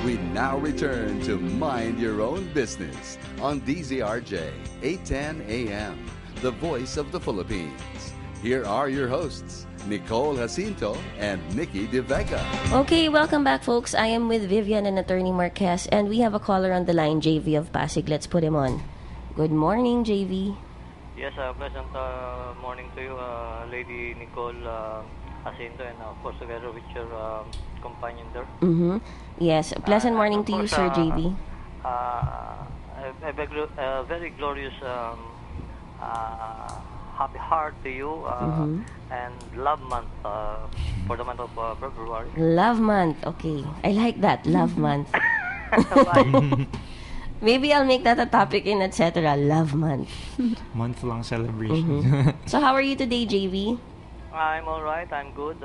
We now return to Mind Your Own Business on DZRJ 810 AM, the voice of the Philippines. Here are your hosts, Nicole Jacinto and Nikki De Vega. Okay, welcome back, folks. I am with Vivian and Attorney Marquez, and we have a caller on the line, JV of Pasig. Let's put him on. Good morning, JV. Yes, pleasant morning to you, Lady Nicole Jacinto, and of course together with your companion there. Yes, pleasant morning to you, course, Sir JV. A very glorious happy heart to you, and love month for the month of February. Love month. Okay, I like that. Love month. Maybe I'll make that a topic in etc. Love month. Month-long celebration. So how are you today, JV? I'm all right. I'm good.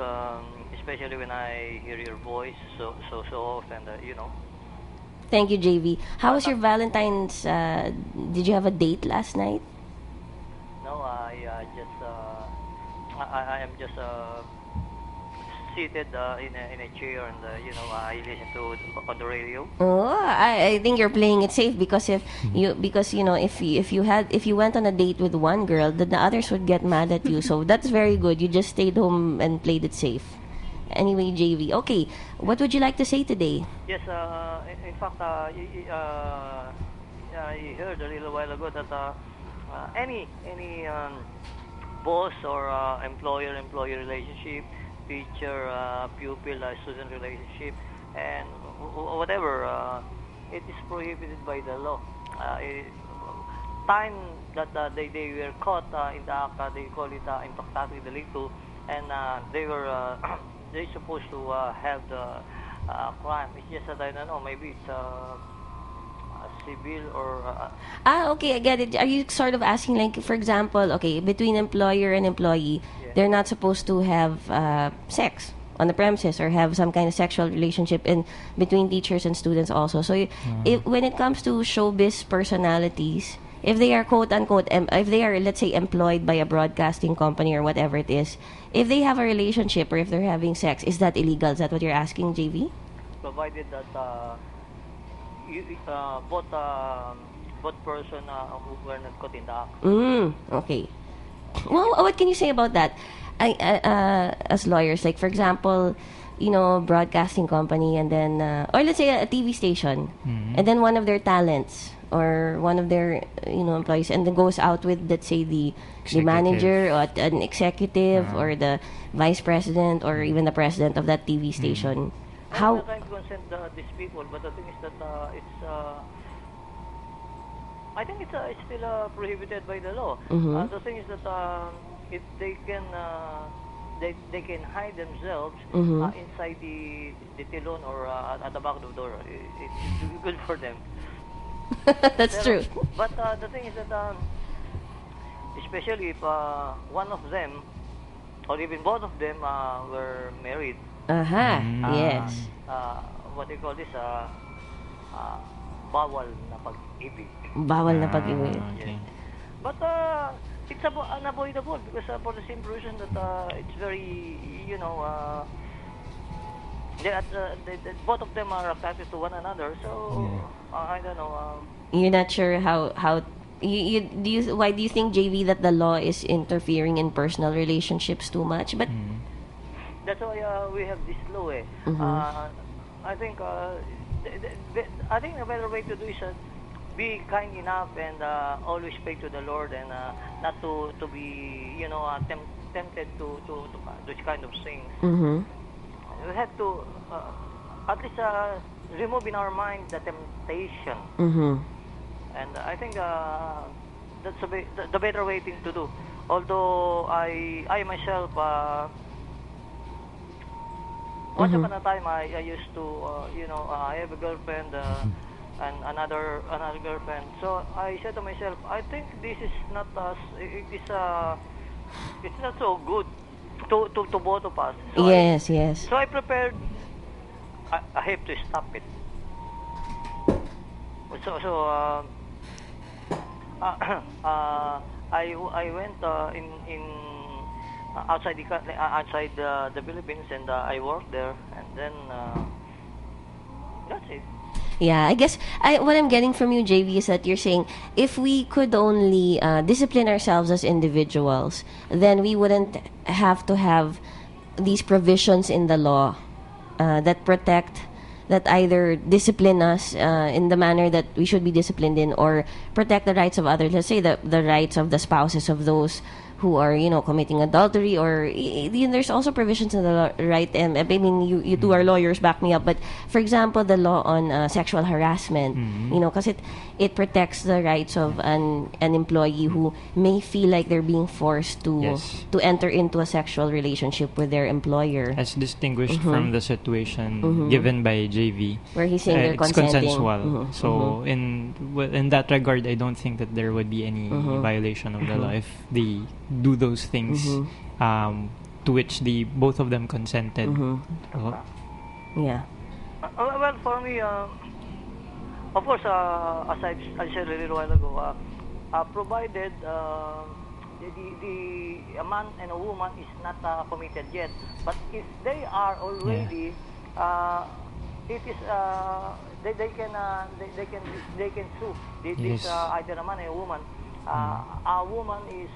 Especially when I hear your voice so often. Thank you, JV. How was your Valentine's? Did you have a date last night? No, I am just seated in a chair, and I listen to on the radio. Oh, I think you're playing it safe because if you went on a date with one girl, then the others would get mad at you. So that's very good. You just stayed home and played it safe. Anyway, JV. Okay, what would you like to say today? Yes, in fact, I heard a little while ago that any boss or employer-employee relationship, teacher, pupil, student relationship, and whatever, it is prohibited by the law. Time that they were caught in the act, they call it impactatory delicto, and they were they supposed to have the crime. It's just that I don't know, maybe it's civil or okay, I get it. Are you sort of asking, like, for example, okay, between employer and employee, they're not supposed to have sex on the premises or have some kind of sexual relationship in between teachers and students also. So when it comes to showbiz personalities, if they are quote unquote, if they are, let's say, employed by a broadcasting company or whatever it is, if they have a relationship or if they're having sex, is that illegal? Is that what you're asking, JV? Provided that both person who were not caught in the act. Okay. Well, what can you say about that? As lawyers, like, for example, broadcasting company, and then or let's say a TV station, and then one of their talents or one of their employees, and then goes out with, let's say, the manager or an executive or the vice president or even the president of that TV station. I'm not trying to consent these people, but the thing is that I think it's still prohibited by the law. The thing is that if they can they can hide themselves inside the telon or at the back of the door. It's good for them. That's true. But the thing is that especially if one of them or even both of them were married. Yes. What do you call this? Bawal na pag-ibig. Bawal na pag-ibig. Yes. But it's unavoidable because for the same reason that it's very, both of them are attracted to one another. So I don't know. You're not sure how why do you think, JV, that the law is interfering in personal relationships too much? But that's why we have this law. I think I think a better way to do is be kind enough and always pray to the Lord and not to be tempted to those kind of things. We have to at least remove in our mind the temptation. And I think that's the better way thing to do. Although I myself once upon a time I used to I have a girlfriend and another girlfriend. So I said to myself, I think this is not it's not so good to both of us. So yes. So I prepared. I have to stop it. So I went in outside the Philippines, and I worked there, and then That's it. Yeah, I guess what I'm getting from you, JV, is that you're saying if we could only discipline ourselves as individuals, then we wouldn't have to have these provisions in the law that protect, that either discipline us in the manner that we should be disciplined in, or protect the rights of others. Let's say the rights of the spouses of those who are, committing adultery, or there's also provisions in the law, right? And I mean, you two are lawyers, back me up. But for example, the law on sexual harassment, because it protects the rights of an employee who may feel like they're being forced to Yes. to enter into a sexual relationship with their employer, As distinguished from the situation given by JV, where he's saying they're it's consenting. consensual. So in that regard, I don't think that there would be any violation of the law if they do those things to which both of them consented. Yeah. Well, for me, of course, as I said a little while ago, provided a man and a woman is not committed yet, but if they are already, it is they can sue this Yes. Either a man or a woman. A woman is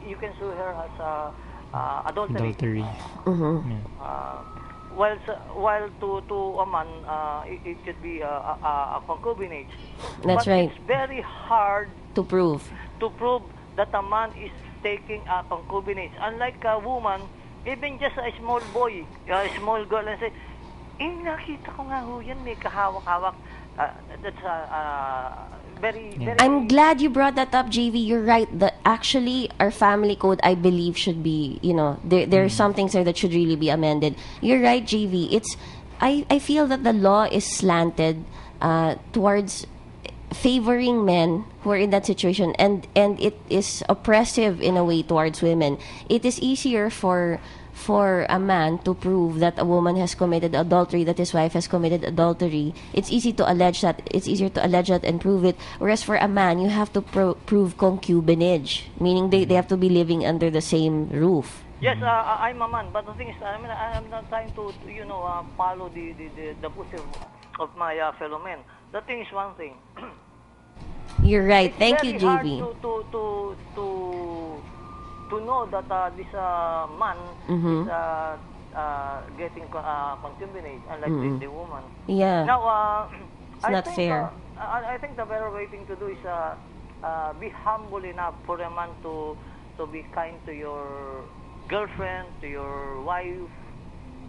you can sue her as adultery. Yeah. While to a man, it could be a concubinage. That's but right. It's very hard To prove. to prove that a man is taking a concubinage. Unlike a woman, even just a small boy, a small girl, and say, nakita ko nga ho yan, may kahawak-hawak. That's very, Yeah. very... I'm glad you brought that up, JV. You're right. That actually our family code, I believe, should be, there are some things there that should really be amended. You're right, JV. I feel that the law is slanted towards favoring men who are in that situation, and it is oppressive in a way towards women. It is easier for a man to prove that a woman has committed adultery, that his wife has committed adultery. It's easy to allege that. It's easier to allege that and prove it. Whereas for a man, you have to prove concubinage, meaning they have to be living under the same roof. Yes, I'm a man, but the thing is, I'm not trying to follow the push of my fellow men. The thing is one thing. You're right. Thank Very you, JV. hard to know that this man is getting concubinage, unlike the woman. Yeah. Now, It's not fair. I think the better way thing to do is be humble enough for a man to be kind to your girlfriend, to your wife,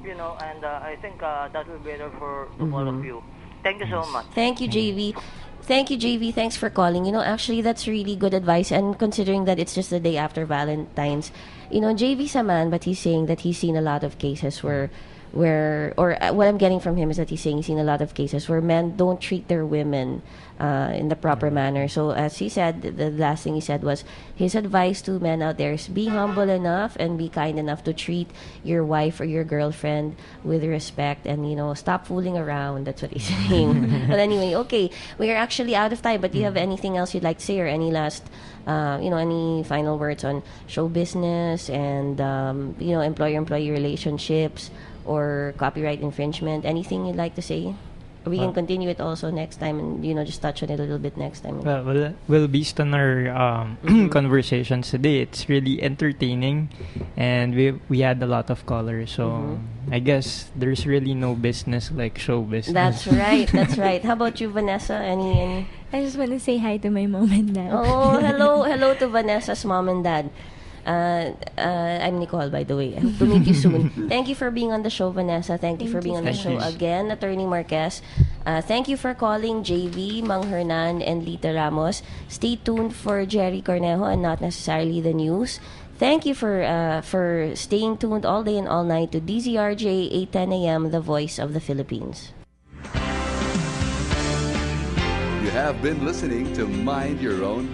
and I think that will be better for all of you. Thank you so much. Thank you, JV. Thank you, JV. Thanks for calling. Actually, that's really good advice. And considering that it's just the day after Valentine's, JV's a man, but he's saying that he's seen a lot of cases where what I'm getting from him is that he's saying he's seen a lot of cases where men don't treat their women in the proper manner. So as he said, the last thing he said was his advice to men out there is be humble enough and be kind enough to treat your wife or your girlfriend with respect, and stop fooling around. That's what he's saying. But anyway, okay, we are actually out of time, but do you have anything else you'd like to say, or any last any final words on show business and employer-employee relationships or copyright infringement? Anything you'd like to say? Or we can continue it also next time, and just touch on it a little bit next time. Well, based on our conversations today, it's really entertaining, and we had a lot of callers. So I guess there's really no business like show business. That's right. That's right. How about you, Vanessa? Any? I just want to say hi to my mom and dad. Oh, hello to Vanessa's mom and dad. I'm Nicole, by the way. I hope to meet you soon. Thank you for being on the show, Vanessa. Thank you for being on the show again, Attorney Marquez. Thank you for calling JV, Mang Hernan, and Lita Ramos. Stay tuned for Jerry Cornejo and Not Necessarily the News. Thank you for staying tuned all day and all night to DZRJ 8:10 a.m., the voice of the Philippines. You have been listening to Mind Your Own Business.